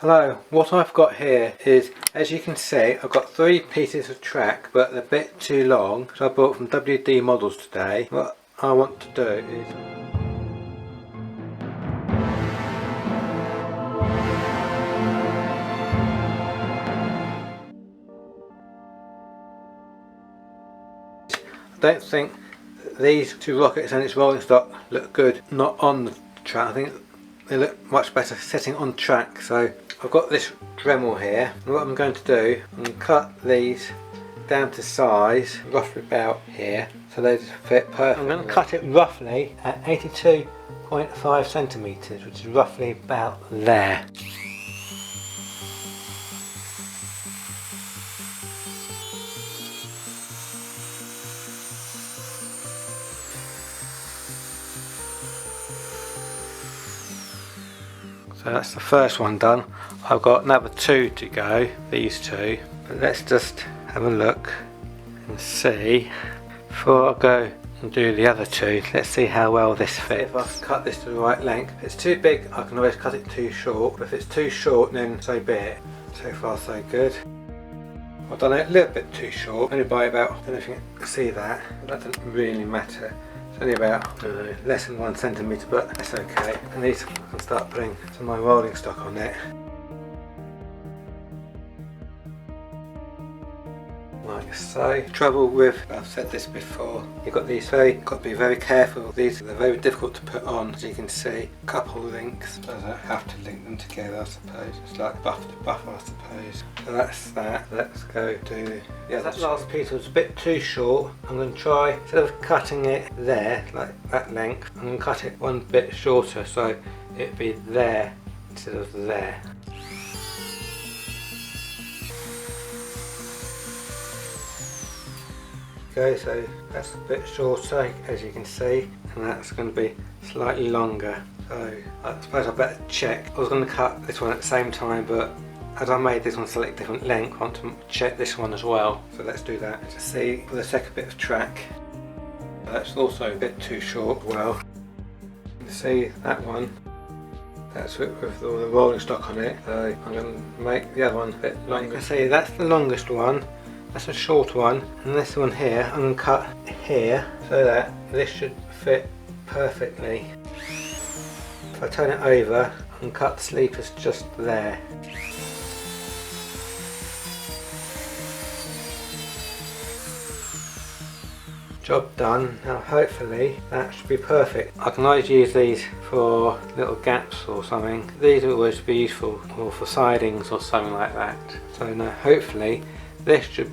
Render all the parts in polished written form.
Hello, what I've got here is, as you can see, I've got 3 pieces of track, but they're a bit too long, so I bought from WD Models today. What I want to do is I don't think these 2 rockets and its rolling stock look good not on the track. I think they look much better sitting on track. So I've got this Dremel here, and what I'm going to do, I'm going to cut these down to size, roughly about here, so they just fit perfectly. I'm going to cut it roughly at 82.5 centimetres, which is roughly about there. So that's the first one done. I've got another 2 to go, these 2. But let's just have a look and see. Before I go and do the other 2, let's see how well this fits. If I can cut this to the right length. If it's too big, I can always cut it too short. But if it's too short, then so be it. So far so good. I've done it a little bit too short, only by about, I don't know if you can see that, but that doesn't really matter. It's only about, I don't know, less than 1 centimetre, but that's okay. And these I can start putting some of my rolling stock on it. Like so. Trouble with, I've said this before, you've got these got to be very careful. They're very difficult to put on, as you can see. Couple links, so I have to link them together, I suppose. It's like buffer to buffer, I suppose. So that's that. Let's go do the other. That last piece was a bit too short. I'm going to try, instead of cutting it there, like that length, I'm going to cut it one bit shorter, so it'd be there instead of there. Okay, so that's a bit shorter, as you can see, and that's going to be slightly longer. So I suppose I better check. I was going to cut this one at the same time, but as I made this one slightly different length, I want to check this one as well. So let's do that. To see for the second bit of track, that's also a bit too short as well. You see that one? That's with all the rolling stock on it. So I'm going to make the other one a bit longer. You can see that's the longest one. That's a short one, and this one here I'm going to cut here so that this should fit perfectly. If I turn it over, I can cut the sleepers just there. Job done. Now hopefully that should be perfect. I can always use these for little gaps or something. These will always be useful, or for sidings or something like that. So now hopefully this should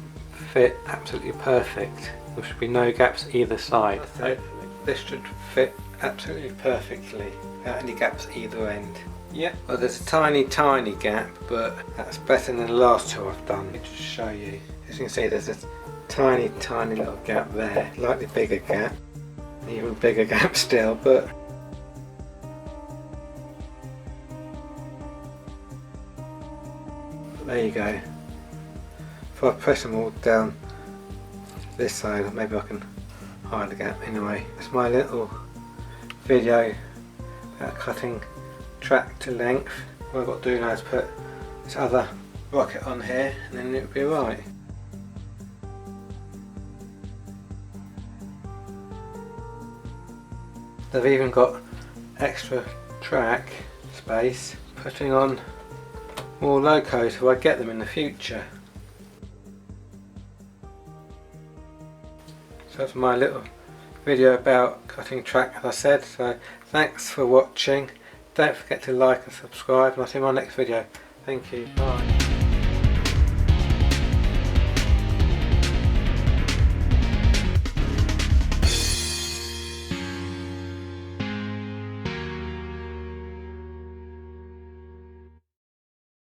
fit absolutely perfect. There should be no gaps either side. Hopefully this should fit absolutely perfectly without any gaps either end. Yeah, well there's a tiny gap, but that's better than the last 2 I've done. Let me just show you. As you can see, there's a tiny little gap there, slightly bigger gap, even bigger gap still, but there you go. If I press them all down this side, maybe I can hide the gap. Anyway, that's my little video about cutting track to length. What I've got to do now is put this other rocket on here, and then it'll be right. They've even got extra track space, putting on more locos so I get them in the future. So that's my little video about cutting track, as I said. So thanks for watching. Don't forget to like and subscribe, and I'll see you in my next video. Thank you. Bye.